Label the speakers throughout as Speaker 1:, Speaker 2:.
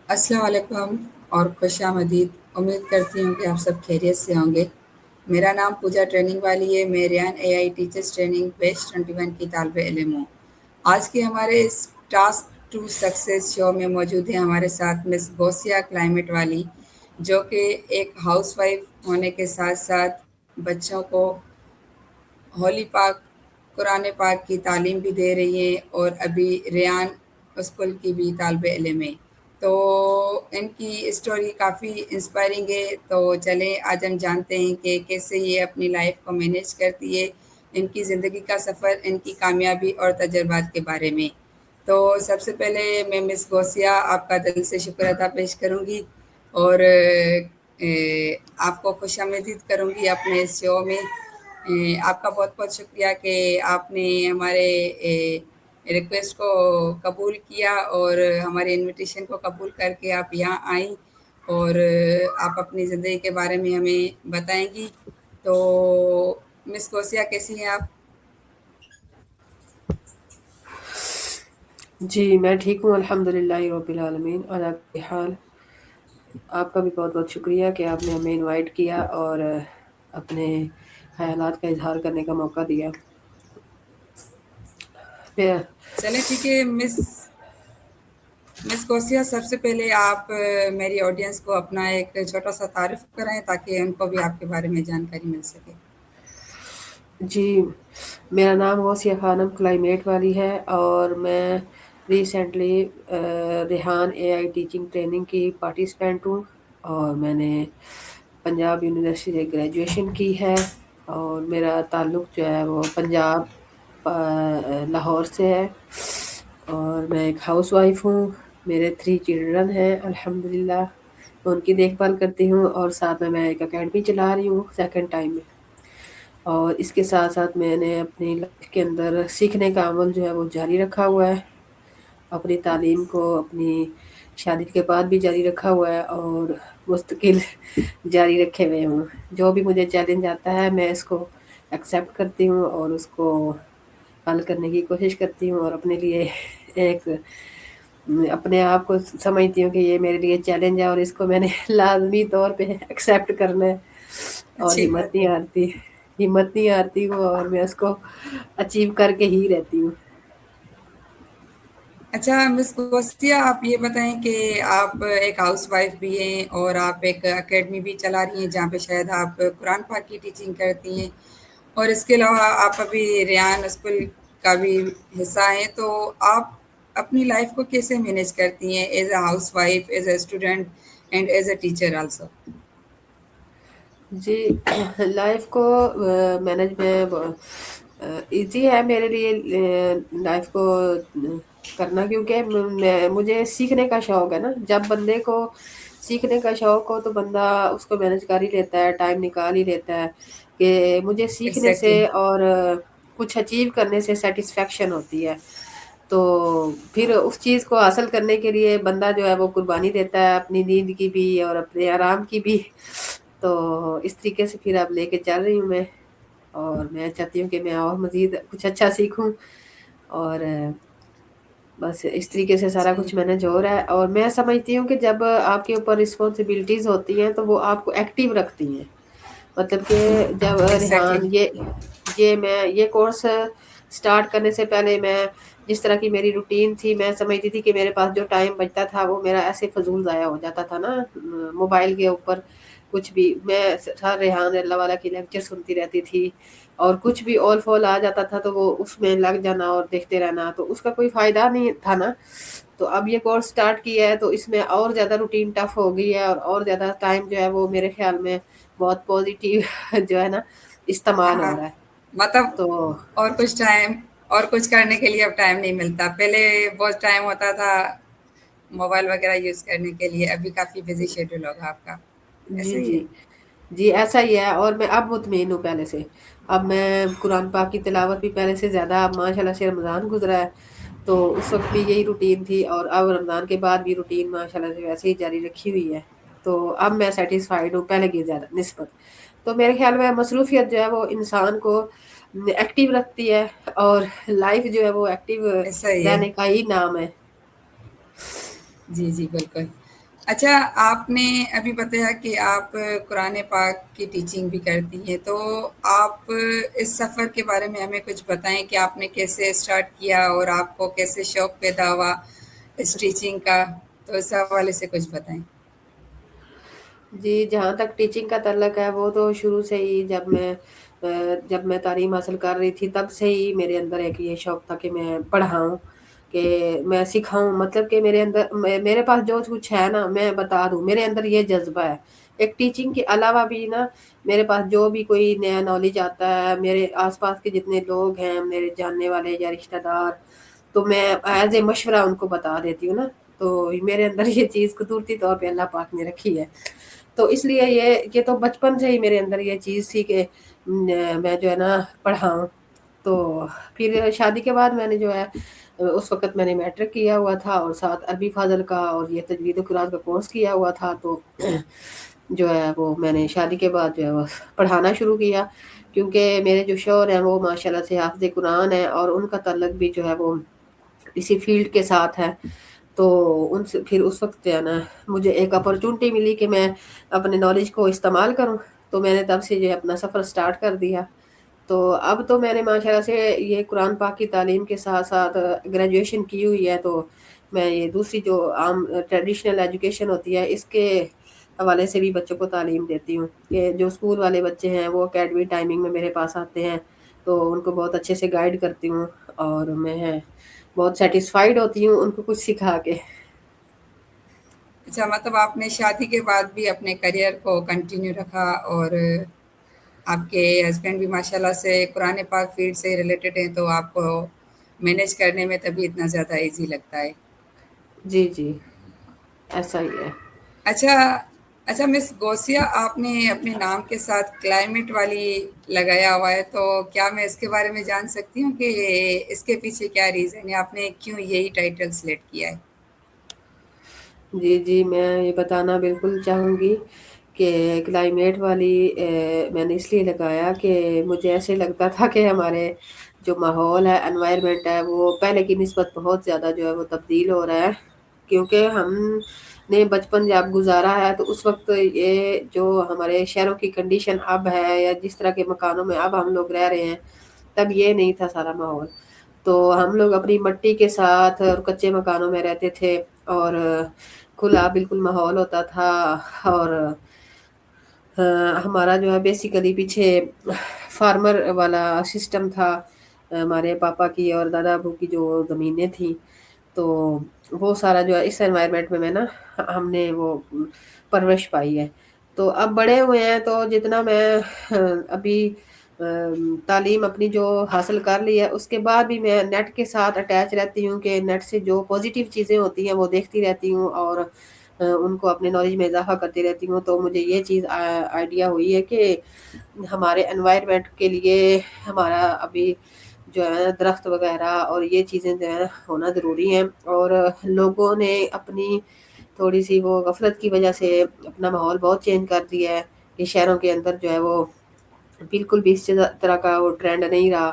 Speaker 1: السلام علیکم اور خوش آمدید۔ امید کرتی ہوں کہ آپ سب خیریت سے ہوں گے۔ میرا نام پوجا ٹریننگ والی ہے۔ میں ریان اے آئی ٹیچرس ٹریننگ بیچ 21 کی طالب علم ہوں۔ آج کے ہمارے اس ٹاسک ٹو سکسیس شو میں موجود ہیں ہمارے ساتھ مس غوثیہ کلائمیٹ والی، جو کہ ایک ہاؤس وائف ہونے کے ساتھ ساتھ بچوں کو ہولی پاک قرآن پاک کی تعلیم بھی دے رہی ہیں، اور ابھی ریان اسکول کی بھی طالب علم ہے۔ تو ان کی اسٹوری کافی انسپائرنگ ہے۔ تو چلیں آج ہم جانتے ہیں کہ کیسے یہ اپنی لائف کو مینیج کرتی ہے، ان کی زندگی کا سفر، ان کی کامیابی اور تجربات کے بارے میں۔ تو سب سے پہلے میں مس غوثیہ آپ کا دل سے شکر ادا پیش کروں گی، اور آپ کو خوش آمدید کروں گی اپنے اس شو میں۔ آپ کا بہت بہت شکریہ کہ آپ نے ہمارے ریکویسٹ کو قبول کیا، اور ہمارے انویٹیشن کو قبول کر کے آپ یہاں آئیں، اور آپ اپنی زندگی کے بارے میں ہمیں بتائیں گی۔ تو مس غوثیہ کیسی ہیں آپ؟
Speaker 2: جی میں ٹھیک ہوں، الحمد للہ رب العالمین۔ اللہ کے حال آپ کا بھی بہت بہت شکریہ کہ آپ نے ہمیں انوائٹ کیا اور اپنے خیالات کا اظہار کرنے کا موقع دیا۔ پھر
Speaker 1: چلیں ٹھیک ہے مس غوثیہ، سب سے پہلے آپ میری آڈینس کو اپنا ایک چھوٹا سا تعارف کرائیں تاکہ ان کو بھی آپ کے بارے میں جانکاری مل سکے۔
Speaker 2: جی میرا نام غوثیہ خانم کلائمیٹ والی ہے، اور میں ریسنٹلی ریحان اے آئی ٹیچنگ ٹریننگ کی پارٹیسپینٹ ہوں، اور میں نے پنجاب یونیورسٹی سے گریجویشن کی ہے، اور میرا تعلق جو ہے وہ پنجاب لاہور سے ہے، اور میں ایک ہاؤس وائف ہوں۔ میرے 3 چلڈرن ہیں الحمدللہ، میں ان کی دیکھ بھال کرتی ہوں، اور ساتھ میں ایک اکیڈمی چلا رہی ہوں سیکنڈ ٹائم میں۔ اور اس کے ساتھ ساتھ میں نے اپنی لائف کے اندر سیکھنے کا عمل جو ہے وہ جاری رکھا ہوا ہے، اپنی تعلیم کو اپنی شادی کے بعد بھی جاری رکھا ہوا ہے، اور مستقل جاری رکھے ہوئے ہوں۔ جو بھی مجھے چیلنج آتا ہے میں اس کو ایکسیپٹ کرتی ہوں، اور اس کو حل کرنے کی کوشش کرتی ہوں، اور اپنے لیے ایک اپنے آپ کو سمجھتی ہوں کہ یہ میرے لیے چیلنج ہے، اور اس کو میں نے لازمی طور پہ ایکسیپٹ کرنا ہے، اور
Speaker 1: اچھی بات ہے۔
Speaker 2: ہمت نہیں آتی وہ، اور میں اس کو اچیو کر کے ہی رہتی ہوں۔
Speaker 1: اچھا مس غوثیہ، آپ یہ بتائیں کہ آپ ایک ہاؤس وائف بھی ہیں، اور آپ ایک اکیڈمی بھی چلا رہی ہیں جہاں پہ شاید آپ قرآن پاک کی ٹیچنگ کرتی ہیں، اور اس کے علاوہ آپ ابھی ریان اسکول کا بھی حصہ ہیں۔ تو آپ اپنی لائف کو کیسے مینیج کرتی ہیں as a house wife, as a student and as a teacher also?
Speaker 2: جی لائف کو مینج میں ایزی ہے میرے لیے لائف کو کرنا، کیونکہ مجھے سیکھنے کا شوق ہے نا۔ جب بندے کو سیکھنے کا شوق ہو تو بندہ اس کو مینج کر ہی لیتا ہے، ٹائم نکال ہی لیتا ہے، کہ مجھے سیکھنے سے
Speaker 1: ایگزیکٹلی۔
Speaker 2: اور کچھ اچیو کرنے سے سیٹسفیکشن ہوتی ہے۔ تو پھر اس چیز کو حاصل کرنے کے لیے بندہ جو ہے وہ قربانی دیتا ہے، اپنی نیند کی بھی اور اپنے آرام کی بھی۔ تو اس طریقے سے پھر اب لے کے چل رہی ہوں میں، اور میں چاہتی ہوں کہ میں اور مزید کچھ اچھا سیکھوں، اور بس اس طریقے سے سارا
Speaker 1: جی
Speaker 2: کچھ مینج ہو رہا ہے۔ اور میں سمجھتی ہوں کہ جب آپ کے اوپر رسپانسبلٹیز ہوتی ہیں تو وہ آپ کو ایکٹیو رکھتی ہیں۔ مطلب کہ جب
Speaker 1: ایگزیکٹلی۔
Speaker 2: ریحان یہ کورس سٹارٹ کرنے سے پہلے میں جس طرح کی میری روٹین تھی، میں سمجھتی تھی کہ میرے پاس جو ٹائم بچتا تھا وہ میرا ایسے فضول ضائع ہو جاتا تھا نا، موبائل کے اوپر کچھ بھی۔ میں سر ریحان اللہ والا کی لیکچر سنتی رہتی تھی، اور کچھ بھی آل فال آ جاتا تھا تو وہ اس میں لگ جانا اور دیکھتے رہنا، تو اس کا کوئی فائدہ نہیں تھا نا۔ تو اب یہ کورس سٹارٹ کیا ہے تو اس میں اور زیادہ روٹین ٹف ہو گئی ہے، اور زیادہ ٹائم جو ہے وہ میرے خیال میں بہت پازیٹیو جو ہے نا استعمال
Speaker 1: ہاں،
Speaker 2: ہو رہا ہے۔
Speaker 1: مطلب
Speaker 2: تو
Speaker 1: اور کچھ کرنے کے لیے اب ٹائم نہیں ملتا۔ پہلے بہت ٹائم ہوتا تھا موبائل وغیرہ یوز کرنے کے لیے، ابھی کافی بزی شیڈول ہوگا آپ کا، ایسا
Speaker 2: جی
Speaker 1: ہی ہے؟
Speaker 2: جی جی ایسا ہی ہے، اور میں اب مطمئن ہوں پہلے سے۔ اب میں قرآن پاک کی تلاوت بھی پہلے سے زیادہ، اب ماشاء اللہ سے رمضان گزرا ہے تو اس وقت بھی یہی روٹین تھی، اور اب رمضان کے بعد بھی روٹین ماشاء اللہ سے ویسے ہی جاری رکھی ہوئی ہے۔ تو اب میں سیٹسفائیڈ ہوں پہلے کی زیادہ نسبت۔ تو میرے خیال میں مصروفیت جو ہے وہ انسان کو ایکٹیو رکھتی ہے، اور لائف جو ہے وہ ایکٹیو
Speaker 1: ایسا ہی ہے۔
Speaker 2: رہنے کا ہی نام ہے۔
Speaker 1: جی جی بالکل۔ اچھا، آپ نے ابھی بتایا کہ آپ قرآن پاک کی ٹیچنگ بھی کرتی ہیں، تو آپ اس سفر کے بارے میں ہمیں کچھ بتائیں کہ آپ نے کیسے اسٹارٹ کیا اور آپ کو کیسے شوق پیدا ہوا اس ٹیچنگ کا، تو اس حوالے سے کچھ بتائیں۔
Speaker 2: جی، جہاں تک ٹیچنگ کا تعلق ہے وہ تو شروع سے ہی جب میں تعلیم حاصل کر رہی تھی تب سے ہی میرے اندر ایک یہ شوق تھا کہ میں پڑھاؤں، کہ میں سکھاؤں، مطلب کہ میرے اندر میرے پاس جو کچھ ہے نا میں بتا دوں، میرے اندر یہ جذبہ ہے۔ ایک ٹیچنگ کے علاوہ بھی نا میرے پاس جو بھی کوئی نیا نالج آتا ہے، میرے آس پاس کے جتنے لوگ ہیں میرے جاننے والے یا رشتہ دار، تو میں ایز اے مشورہ ان کو بتا دیتی ہوں نا، تو میرے اندر یہ چیز قدرتی طور پہ اللہ پاک نے رکھی ہے۔ تو اس لیے یہ تو بچپن سے ہی میرے اندر یہ چیز تھی کہ میں جو ہے نا پڑھاؤں۔ تو پھر شادی کے بعد میں نے جو ہے اس وقت میں نے میٹرک کیا ہوا تھا اور ساتھ عربی فاضل کا اور یہ تجوید و قرآن کا کورس کیا ہوا تھا، تو جو ہے وہ میں نے شادی کے بعد جو ہے وہ پڑھانا شروع کیا، کیونکہ میرے جو شوہر ہیں وہ ماشاءاللہ سے حافظ قرآن ہیں اور ان کا تعلق بھی جو ہے وہ اسی فیلڈ کے ساتھ ہے۔ تو ان سے پھر اس وقت جو ہے نا مجھے ایک اپرچونٹی ملی کہ میں اپنے نالج کو استعمال کروں، تو میں نے تب سے جو ہے اپنا سفر سٹارٹ کر دیا۔ تو اب تو میں نے ماشاءاللہ سے یہ قرآن پاک کی تعلیم کے ساتھ ساتھ گریجویشن کی ہوئی ہے، تو میں یہ دوسری جو عام ٹریڈیشنل ایجوکیشن ہوتی ہے اس کے حوالے سے بھی بچوں کو تعلیم دیتی ہوں، کہ جو اسکول والے بچے ہیں وہ اکیڈمی ٹائمنگ میں میرے پاس آتے ہیں تو ان کو بہت اچھے سے گائیڈ کرتی ہوں، اور میں بہت سیٹسفائیڈ ہوتی ہوں ان کو کچھ سکھا کے۔
Speaker 1: اچھا، مطلب آپ نے شادی کے بعد بھی اپنے کریئر کو کنٹینیو رکھا، اور آپ کے ہسبینڈ بھی ماشاءاللہ سے قرآن پاک فیلڈ سے ریلیٹڈ ہیں، تو آپ کو مینیج کرنے میں تبھی اتنا زیادہ ایزی لگتا ہے۔
Speaker 2: جی جی، ایسا ہی ہے۔
Speaker 1: اچھا اچھا مس غوثیہ، آپ نے اپنے نام کے ساتھ کلائمیٹ والی لگایا ہوا ہے، تو کیا میں اس کے بارے میں جان سکتی ہوں کہ اس کے پیچھے کیا ریزن ہے، آپ نے کیوں یہی ٹائٹل سلیکٹ کیا ہے؟
Speaker 2: جی جی، میں یہ بتانا بالکل چاہوں گی کہ کلائمیٹ والی میں نے اس لیے لگایا کہ مجھے ایسے لگتا تھا کہ ہمارے جو ماحول ہے، انوائرمنٹ ہے، وہ پہلے کی نسبت بہت زیادہ جو ہے وہ تبدیل ہو رہا ہے، کیونکہ ہم نے بچپن جب گزارا ہے تو اس وقت یہ جو ہمارے شہروں کی کنڈیشن اب ہے یا جس طرح کے مکانوں میں اب ہم لوگ رہ رہے ہیں، تب یہ نہیں تھا سارا ماحول۔ تو ہم لوگ اپنی مٹی کے ساتھ اور کچے مکانوں میں رہتے تھے، اور کھلا بالکل ماحول ہوتا تھا، اور ہمارا جو ہے بیسیکلی پیچھے فارمر والا سسٹم تھا، ہمارے پاپا کی اور دادا ابو کی جو زمینیں تھیں، تو وہ سارا جو ہے اس انوائرمنٹ میں نا ہم نے وہ پرورش پائی ہے۔ تو اب بڑے ہوئے ہیں تو جتنا میں ابھی تعلیم اپنی جو حاصل کر لی ہے اس کے بعد بھی میں نیٹ کے ساتھ اٹیچ رہتی ہوں، کہ نیٹ سے جو پازیٹیو چیزیں ہوتی ہیں وہ دیکھتی رہتی ہوں اور ان کو اپنے نالج میں اضافہ کرتی رہتی ہوں۔ تو مجھے یہ چیز آئیڈیا ہوئی ہے کہ ہمارے انوائرمنٹ کے لیے ہمارا ابھی جو ہے درخت وغیرہ اور یہ چیزیں جو ہے ہونا ضروری ہیں، اور لوگوں نے اپنی تھوڑی سی وہ غفلت کی وجہ سے اپنا ماحول بہت چینج کر دیا ہے، کہ شہروں کے اندر جو ہے وہ بالکل بھی اس طرح کا وہ ٹرینڈ نہیں رہا،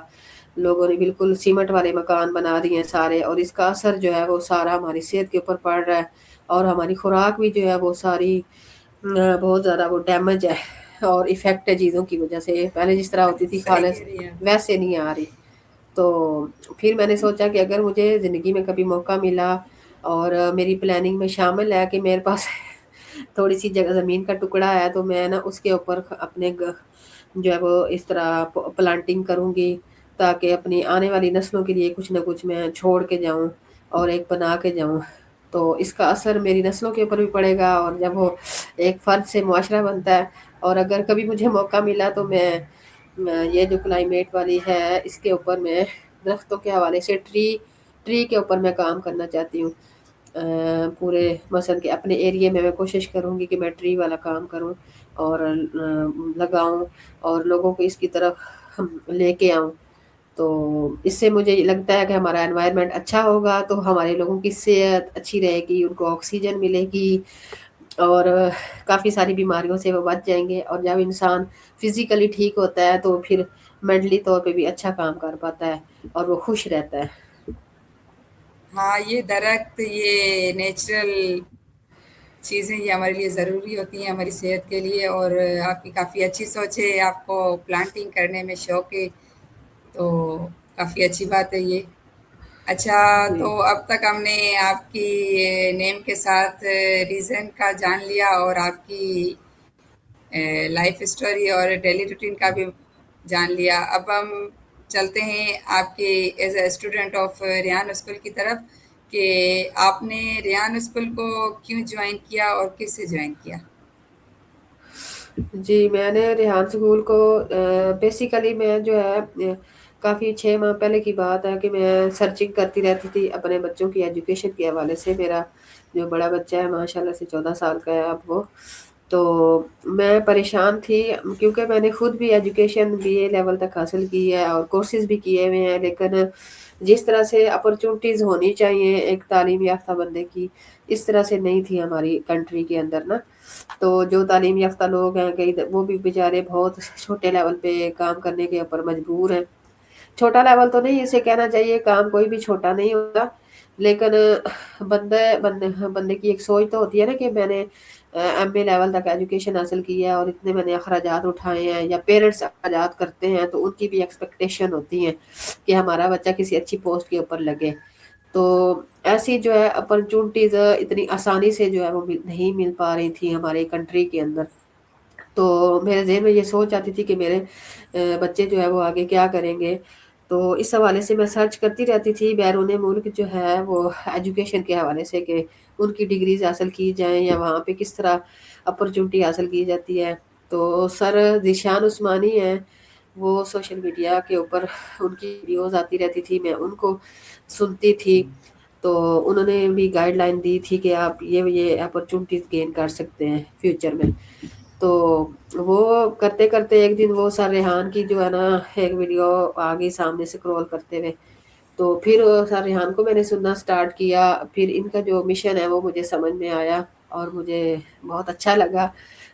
Speaker 2: لوگوں نے بالکل سیمنٹ والے مکان بنا دیے ہیں سارے، اور اس کا اثر جو ہے وہ سارا ہماری صحت کے اوپر پڑ رہا ہے، اور ہماری خوراک بھی جو ہے وہ ساری بہت زیادہ وہ ڈیمیج ہے اور افیکٹ ہے چیزوں کی وجہ سے، پہلے جس طرح ہوتی تھی
Speaker 1: صحیح
Speaker 2: کھانے
Speaker 1: کہہ رہی ہیں آپ۔
Speaker 2: ویسے نہیں آ رہی۔ تو پھر میں نے سوچا کہ اگر مجھے زندگی میں کبھی موقع ملا اور میری پلاننگ میں شامل ہے کہ میرے پاس تھوڑی سی جگہ زمین کا ٹکڑا ہے، تو میں نا اس کے اوپر اپنے جو ہے وہ اس طرح پلانٹنگ کروں گی، تاکہ اپنی آنے والی نسلوں کے لیے کچھ نہ کچھ میں چھوڑ کے جاؤں اور ایک بنا کے جاؤں۔ تو اس کا اثر میری نسلوں کے اوپر بھی پڑے گا، اور جب وہ ایک فرد سے معاشرہ بنتا ہے، اور اگر کبھی مجھے موقع ملا تو میں یہ جو کلائمیٹ والی ہے اس کے اوپر میں درختوں کے حوالے سے ٹری کے اوپر میں کام کرنا چاہتی ہوں، پورے مثلا کہ اپنے ایریے میں کوشش کروں گی کہ میں ٹری والا کام کروں اور لگاؤں اور لوگوں کو اس کی طرف لے کے آؤں۔ تو اس سے مجھے لگتا ہے کہ ہمارا انوائرمنٹ اچھا ہوگا تو ہمارے لوگوں کی صحت اچھی رہے گی، ان کو آکسیجن ملے گی، اور کافی ساری بیماریوں سے وہ بچ جائیں گے، اور جب انسان فزیکلی ٹھیک ہوتا ہے تو پھر مینٹلی طور پہ بھی اچھا کام کر پاتا ہے اور وہ خوش رہتا ہے۔
Speaker 1: ہاں، یہ درخت، یہ نیچرل چیزیں یہ ہمارے لیے ضروری ہوتی ہیں ہماری صحت کے لیے، اور آپ کی کافی اچھی سوچ ہے، آپ کو پلانٹنگ کرنے میں شوق ہے، تو کافی اچھی بات ہے یہ۔ اچھا، تو
Speaker 2: جی
Speaker 1: اب تک ہم نے آپ کی نیم کے ساتھ ریزن کا جان لیا، اور آپ کی لائف اسٹوری اور ڈیلی روٹین کا بھی جان لیا۔ اب ہم چلتے ہیں آپ کے as a student of Ryan school کی طرف، کہ آپ نے ریان اسکول کو کیوں جوائن کیا اور کس سے جوائن کیا؟
Speaker 2: جی میں نے ریحان اسکول کو بیسیکلی میں جو ہے کافی 6 ماہ پہلے کی بات ہے کہ میں سرچنگ کرتی رہتی تھی اپنے بچوں کی ایجوکیشن کے حوالے سے۔ میرا جو بڑا بچہ ہے ماشاء اللہ سے 14 سال کا ہے اب وہ، تو میں پریشان تھی کیونکہ میں نے خود بھی ایجوکیشن BA لیول تک حاصل کی ہے اور کورسز بھی کیے ہوئے ہیں، لیکن جس طرح سے اپرچونٹیز ہونی چاہیے ایک تعلیم یافتہ بندے کی، اس طرح سے نہیں تھی ہماری کنٹری کے اندر نا۔ تو جو تعلیم یافتہ لوگ ہیں کئی وہ بھی بیچارے بہت چھوٹے لیول پہ کام کرنے کے اوپر مجبور ہیں۔ چھوٹا لیول تو نہیں اسے کہنا چاہیے، کام کوئی بھی چھوٹا نہیں ہوتا، لیکن بندے کی ایک سوچ تو ہوتی ہے نا کہ میں نے MA لیول تک ایجوکیشن حاصل کی ہے اور اتنے میں نے اخراجات اٹھائے ہیں، یا پیرنٹس اخراجات کرتے ہیں تو ان کی بھی ایکسپیکٹیشن ہوتی ہے کہ ہمارا بچہ کسی اچھی پوسٹ کے اوپر لگے۔ تو ایسی جو ہے اپرچونٹیز اتنی آسانی سے جو ہے وہ نہیں مل پا رہی تھی ہمارے کنٹری کے اندر۔ تو میرے ذہن میں یہ سوچ آتی تھی کہ میرے بچے جو ہے وہ آگے کیا کریں گے، تو اس حوالے سے میں سرچ کرتی رہتی تھی بیرون ملک جو ہے وہ ایجوکیشن کے حوالے سے کہ ان کی ڈگریز حاصل کی جائیں یا وہاں پہ کس طرح اپرچونٹی حاصل کی جاتی ہے۔ تو سر ذیشان عثمانی ہیں، وہ سوشل میڈیا کے اوپر ان کی ویڈیوز آتی رہتی تھی، میں ان کو سنتی تھی، تو انہوں نے بھی گائیڈ لائن دی تھی کہ آپ یہ اپرچونٹیز گین کر سکتے ہیں فیوچر میں۔ تو وہ کرتے کرتے ایک دن وہ سر ریحان کی جو ہے نا ایک ویڈیو آگے سامنے سکرول کرتے ہوئے، تو پھر سر ریحان کو میں نے سننا سٹارٹ کیا، پھر ان کا جو مشن ہے وہ مجھے سمجھ میں آیا اور مجھے بہت اچھا لگا،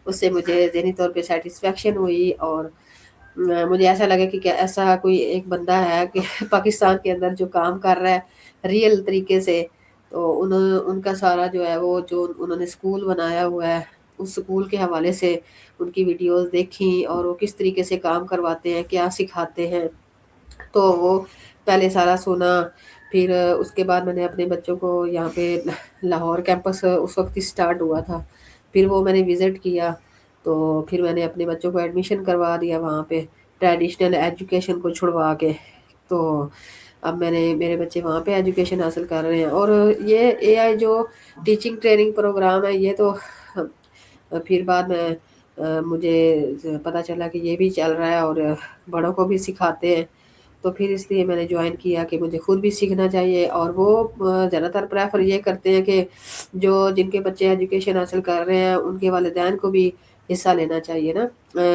Speaker 2: اس سے مجھے ذہنی طور پہ سیٹسفیکشن ہوئی، اور مجھے ایسا لگا کہ کیا ایسا کوئی ایک بندہ ہے کہ پاکستان کے اندر جو کام کر رہا ہے ریئل طریقے سے۔ تو ان کا سارا جو ہے وہ جو انہوں نے سکول بنایا ہوا ہے اس سکول کے حوالے سے ان کی ویڈیوز دیکھی، اور وہ کس طریقے سے کام کرواتے ہیں، کیا سکھاتے ہیں، تو وہ پہلے سارا سنا۔ پھر اس کے بعد میں نے اپنے بچوں کو یہاں پہ لاہور کیمپس اس وقت ہی سٹارٹ ہوا تھا، پھر وہ میں نے وزٹ کیا، تو پھر میں نے اپنے بچوں کو ایڈمیشن کروا دیا وہاں پہ ٹریڈیشنل ایجوکیشن کو چھڑوا کے۔ تو اب میرے بچے وہاں پہ ایجوکیشن حاصل کر رہے ہیں، اور یہ AI جو ٹیچنگ ٹریننگ پروگرام ہے یہ تو پھر بعد میں مجھے پتا چلا کہ یہ بھی چل رہا ہے اور بڑوں کو بھی سکھاتے ہیں، تو پھر اس لیے میں نے جوائن کیا کہ مجھے خود بھی سیکھنا چاہیے۔ اور وہ زیادہ تر پریفر یہ کرتے ہیں کہ جن کے بچے ایجوکیشن حاصل کر رہے ہیں ان کے والدین کو بھی حصہ لینا چاہیے نا،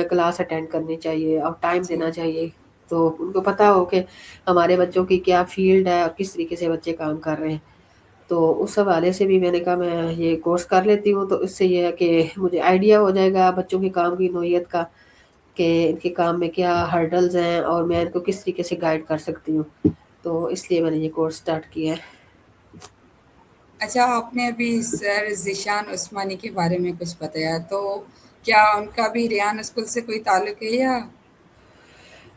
Speaker 2: کلاس اٹینڈ کرنی چاہیے اور ٹائم
Speaker 1: جی،
Speaker 2: دینا چاہیے، تو ان کو پتا ہو کہ ہمارے بچوں کی کیا فیلڈ ہے اور کس طریقے سے بچے کام کر رہے ہیں۔ تو اس حوالے سے بھی میں نے کہا میں یہ کورس کر لیتی ہوں، تو اس سے یہ ہے کہ مجھے آئیڈیا ہو جائے گا بچوں کے کام کی نوعیت کا کہ ان کے کام میں کیا ہرڈلز ہیں اور میں ان کو کس طریقے سے گائیڈ کر سکتی ہوں، تو اس لیے میں نے یہ کورس سٹارٹ کیا ہے۔
Speaker 1: اچھا، آپ نے ابھی سر ذیشان عثمانی کے بارے میں کچھ بتایا، تو کیا ان کا بھی ریان اسکول سے کوئی تعلق ہے یا؟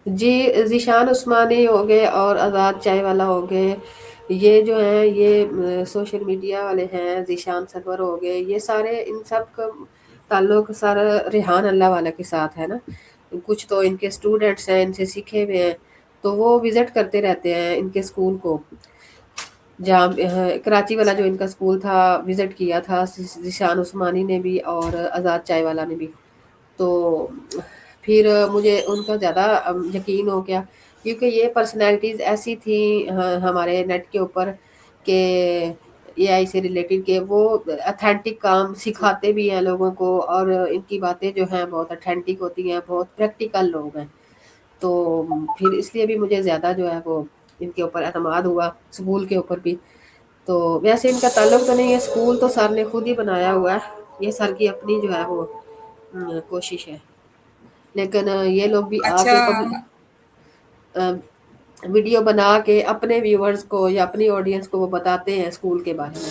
Speaker 2: جی ذیشان عثمانی ہو گئے اور آزاد چائے والا ہو گئے، یہ جو ہیں یہ سوشل میڈیا والے ہیں، ذیشان سرور ہو گئے، یہ سارے ان سب کا تعلق سارا ریحان اللہ والا کے ساتھ ہے نا۔ کچھ تو ان کے اسٹوڈنٹس ہیں، ان سے سیکھے ہوئے ہیں، تو وہ وزٹ کرتے رہتے ہیں ان کے اسکول کو، جہاں کراچی والا جو ان کا اسکول تھا وزٹ کیا تھا ذیشان عثمانی نے بھی اور آزاد چائے والا نے بھی۔ تو پھر مجھے ان کا زیادہ یقین ہو گیا کیونکہ یہ پرسنالٹیز ایسی تھیں ہمارے نیٹ کے اوپر کہ AI سے ریلیٹڈ کہ وہ اتھینٹک کام
Speaker 1: جی،
Speaker 2: سکھاتے بھی ہیں لوگوں کو، اور ان کی باتیں جو ہیں بہت اتھینٹک ہوتی ہیں، بہت پریکٹیکل لوگ ہیں، تو پھر اس لیے بھی مجھے زیادہ جو ہے وہ ان کے اوپر اعتماد ہوا، اسکول کے اوپر بھی۔ تو ویسے ان کا تعلق تو نہیں ہے، اسکول تو سر نے خود ہی بنایا ہوا ہے، یہ سر کی اپنی جو ہے وہ کوشش ہے، لیکن یہ لوگ بھی آ
Speaker 1: اچھا،
Speaker 2: کے ویڈیو بنا کے اپنے ویورز کو یا اپنی آڈینس کو وہ بتاتے ہیں اسکول کے بارے میں۔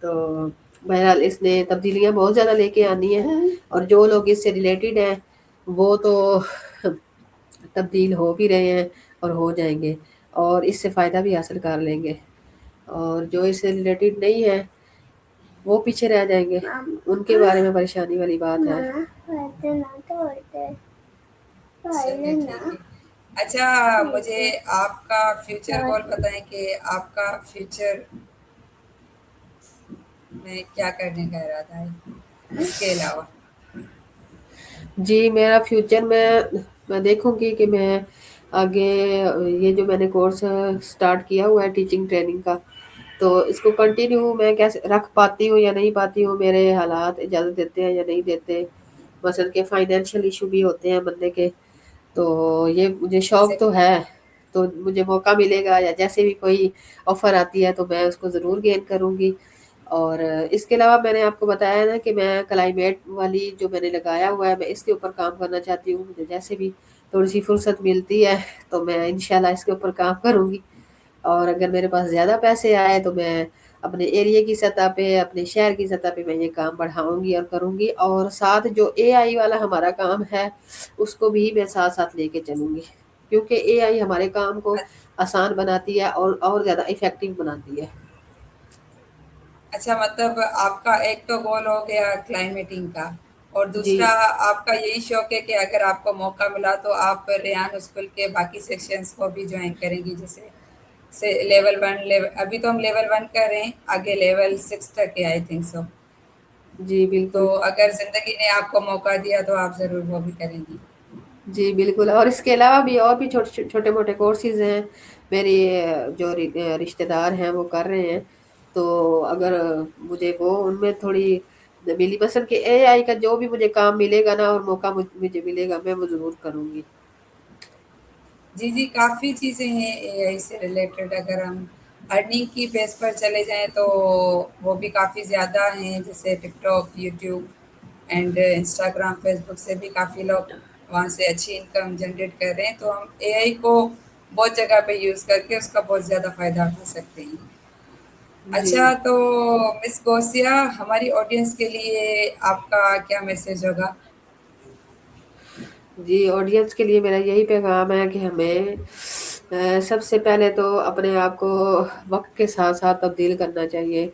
Speaker 2: تو بہرحال اس نے تبدیلیاں بہت زیادہ لے کے آنی ہیں، اور جو لوگ اس سے ریلیٹڈ ہیں وہ تو تبدیل ہو بھی رہے ہیں اور ہو جائیں گے، اور اس سے فائدہ بھی حاصل کر لیں گے، اور جو اس سے ریلیٹڈ نہیں ہے وہ پیچھے رہ جائیں گے، ان کے بارے میں پریشانی والی بات ہے۔
Speaker 1: چلیے ٹھیک ہے۔ اچھا، مجھے آپ کا فیوچر گول بتائیں کہ آپ کا فیوچر میں کیا کرنے کا ارادہ ہے اس کے علاوہ؟
Speaker 2: جی میرا فیوچر میں دیکھوں گی کہ میں آگے یہ جو میں نے کورس سٹارٹ کیا ہوا ہے ٹیچنگ ٹریننگ کا، تو اس کو کنٹینیو میں کیسے رکھ پاتی ہوں یا نہیں پاتی ہوں، میرے حالات اجازت دیتے ہیں یا نہیں دیتے، مثلا کہ فائنینشیل ایشو بھی ہوتے ہیں بندے کے، تو یہ مجھے شوق تو ہے، تو مجھے موقع ملے گا یا جیسے بھی کوئی آفر آتی ہے تو میں اس کو ضرور گین کروں گی۔ اور اس کے علاوہ میں نے آپ کو بتایا نا کہ میں کلائمیٹ والی جو میں نے لگایا ہوا ہے میں اس کے اوپر کام کرنا چاہتی ہوں، مجھے جیسے بھی تھوڑی سی فرصت ملتی ہے تو میں انشاءاللہ اس کے اوپر کام کروں گی، اور اگر میرے پاس زیادہ پیسے آئے تو میں اپنے ایریے کی سطح پہ، اپنے شہر کی سطح پہ میں یہ کام بڑھاؤں گی اور کروں گی، اور ساتھ جو اے آئی والا ہمارا کام ہے اس کو بھی میں ساتھ ساتھ لے کے چلوں گی، کیونکہ اے آئی ہمارے کام کو آسان بناتی ہے اور زیادہ افیکٹو بناتی ہے۔
Speaker 1: اچھا، مطلب آپ کا ایک تو گول ہو گیا کلائمیٹنگ کا، اور
Speaker 2: جی
Speaker 1: دوسرا آپ کا یہی شوق ہے کہ اگر آپ کو موقع ملا تو آپ ریان اسکول کے باقی سیکشنز کو بھی جوائن کریں گی، جیسے سے لیول ون، ابھی تو ہم لیول ون کر رہے ہیں، آگے لیول سکس تک ہے آئی تھنک سو۔
Speaker 2: جی
Speaker 1: تو
Speaker 2: بالکل۔
Speaker 1: اگر زندگی نے آپ کو موقع دیا تو آپ ضرور وہ بھی کریں گی۔
Speaker 2: جی بالکل، اور اس کے علاوہ بھی اور بھی چھوٹے موٹے کورسز ہیں میری جو رشتہ دار ہیں وہ کر رہے ہیں، تو اگر مجھے وہ ان میں تھوڑی ملی پسند کہ اے آئی کا جو بھی مجھے کام ملے گا نا اور موقع مجھے ملے گا میں وہ ضرور کروں گی۔
Speaker 1: جی جی، کافی چیزیں ہیں اے آئی سے ریلیٹڈ، اگر ہم ارننگ کی بیس پر چلے جائیں تو وہ بھی کافی زیادہ ہیں، جیسے TikTok, YouTube and Instagram, Facebook سے بھی کافی لوگ وہاں سے اچھی انکم جنریٹ کر رہے ہیں، تو ہم اے آئی کو بہت جگہ پہ یوز کر کے اس کا بہت زیادہ فائدہ اٹھا سکتے ہیں۔
Speaker 2: جی
Speaker 1: اچھا، تو مس گوسیا، ہماری آڈینس کے لیے آپ کا کیا میسج ہوگا؟
Speaker 2: جی آڈینس کے لیے میرا یہی پیغام ہے کہ ہمیں سب سے پہلے تو اپنے آپ کو وقت کے ساتھ ساتھ تبدیل کرنا چاہیے،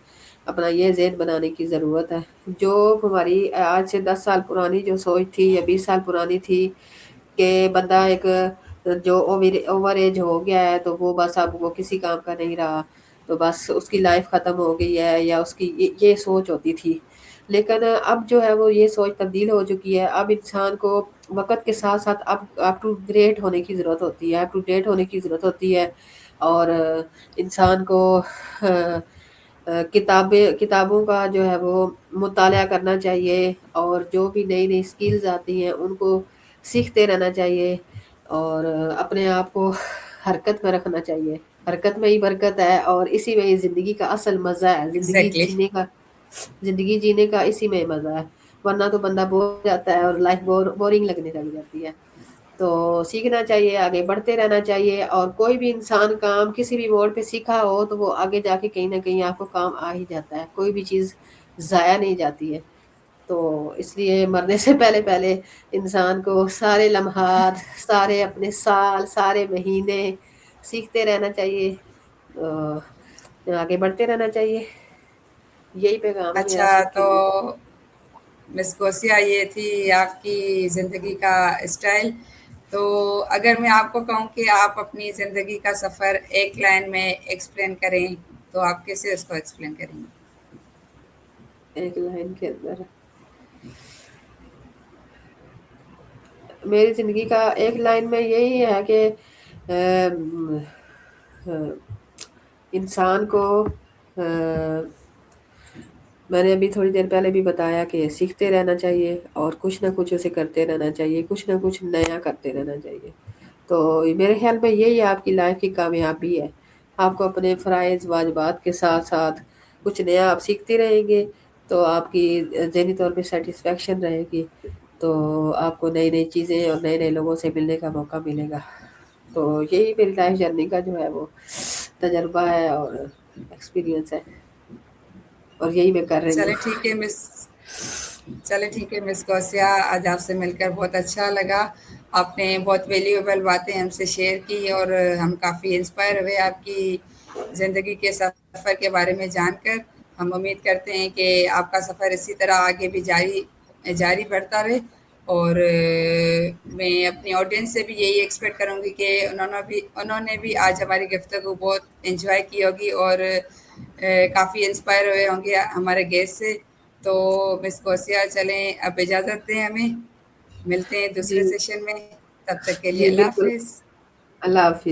Speaker 2: اپنا یہ ذہن بنانے کی ضرورت ہے، جو ہماری آج سے 10 سال پرانی جو سوچ تھی یا 20 سال پرانی تھی کہ بندہ ایک جو اوور ایج ہو گیا ہے تو وہ بس اب وہ کسی کام کا نہیں رہا، تو بس اس کی لائف ختم ہو گئی ہے، یا اس کی یہ سوچ ہوتی تھی، لیکن اب جو ہے وہ یہ سوچ تبدیل ہو چکی ہے، اب انسان کو وقت کے ساتھ ساتھ اپ ٹو گریٹ ہونے کی ضرورت ہوتی ہے، اپ ٹو ڈیٹ ہونے کی ضرورت ہوتی ہے، اور انسان کو کتابوں کا جو ہے وہ مطالعہ کرنا چاہیے، اور جو بھی نئی نئی سکلز آتی ہیں ان کو سیکھتے رہنا چاہیے، اور اپنے آپ کو حرکت میں رکھنا چاہیے، حرکت میں ہی برکت ہے، اور اسی میں ہی زندگی کا اصل مزہ ہے،
Speaker 1: ایگزیکٹلی۔
Speaker 2: زندگی جینے کا اسی میں مزہ ہے، ورنہ تو بندہ بور ہو جاتا ہے اور لائف بورنگ لگنے لگ جاتی ہے۔ تو سیکھنا چاہیے، آگے بڑھتے رہنا چاہیے، اور کوئی بھی انسان کام کسی بھی موڑ پہ سیکھا ہو تو وہ آگے جا کے کہیں نہ کہیں آپ کو کام آ ہی جاتا ہے، کوئی بھی چیز ضائع نہیں جاتی ہے، تو اس لیے مرنے سے پہلے پہلے انسان کو سارے لمحات، سارے اپنے سال، سارے مہینے سیکھتے رہنا چاہیے، آگے بڑھتے رہنا چاہیے، یہی پیغام ہے میرا
Speaker 1: اچھا،
Speaker 2: سب کے
Speaker 1: تو
Speaker 2: لیے۔
Speaker 1: مس کوسیا، یہ تھی آپ کی زندگی کا اسٹائل، تو اگر میں آپ کو کہوں کہ آپ اپنی زندگی کا سفر ایک لائن میں ایکسپلین کریں تو آپ کیسے اس کو ایکسپلین کریں گے؟
Speaker 2: ایک لائن کے اندر میری زندگی کا ایک لائن میں یہی ہے کہ ام، انسان کو میں نے ابھی تھوڑی دیر پہلے بھی بتایا کہ سیکھتے رہنا چاہیے، اور کچھ نہ کچھ اسے کرتے رہنا چاہیے، کچھ نہ کچھ نیا کرتے رہنا چاہیے، تو میرے خیال میں یہی آپ کی لائف کی کامیابی ہے، آپ کو اپنے فرائض واجبات کے ساتھ ساتھ کچھ نیا آپ سیکھتے رہیں گے تو آپ کی ذہنی طور پہ سیٹسفیکشن رہے گی، تو آپ کو نئی نئی چیزیں اور نئے نئے لوگوں سے ملنے کا موقع ملے گا، تو یہی میری لائف جرنی کا جو ہے وہ تجربہ ہے اور ایکسپیرینس ہے۔ اور یہی میں کر رہی ہوں۔
Speaker 1: چلے ٹھیک ہے مس غوثیہ، آج آپ سے مل کر بہت اچھا لگا۔ آپ نے بہت ویلیویبل باتیں ہم سے شیئر کی اور ہم کافی انسپائر ہوئے آپ کی زندگی کے سفر کے بارے میں جان کر۔ ہم امید کرتے ہیں کہ آپ کا سفر اسی طرح آگے بھی جاری بڑھتا رہے، اور میں اپنی آڈینس سے بھی یہی ایکسپیکٹ کروں گی کہ انہوں نے بھی آج ہماری گفتگو بہت انجوائے کی ہوگی اور کافی انسپائر ہوئے ہوں گے ہمارے گیسٹ سے۔ تو مس غوثیہ چلیں اب اجازت دیں ہمیں، ملتے ہیں
Speaker 2: جی
Speaker 1: دوسرے سیشن میں، تب تک کے لیے
Speaker 2: جی
Speaker 1: اللہ
Speaker 2: بالکل،
Speaker 1: حافظ۔
Speaker 2: اللہ حافظ۔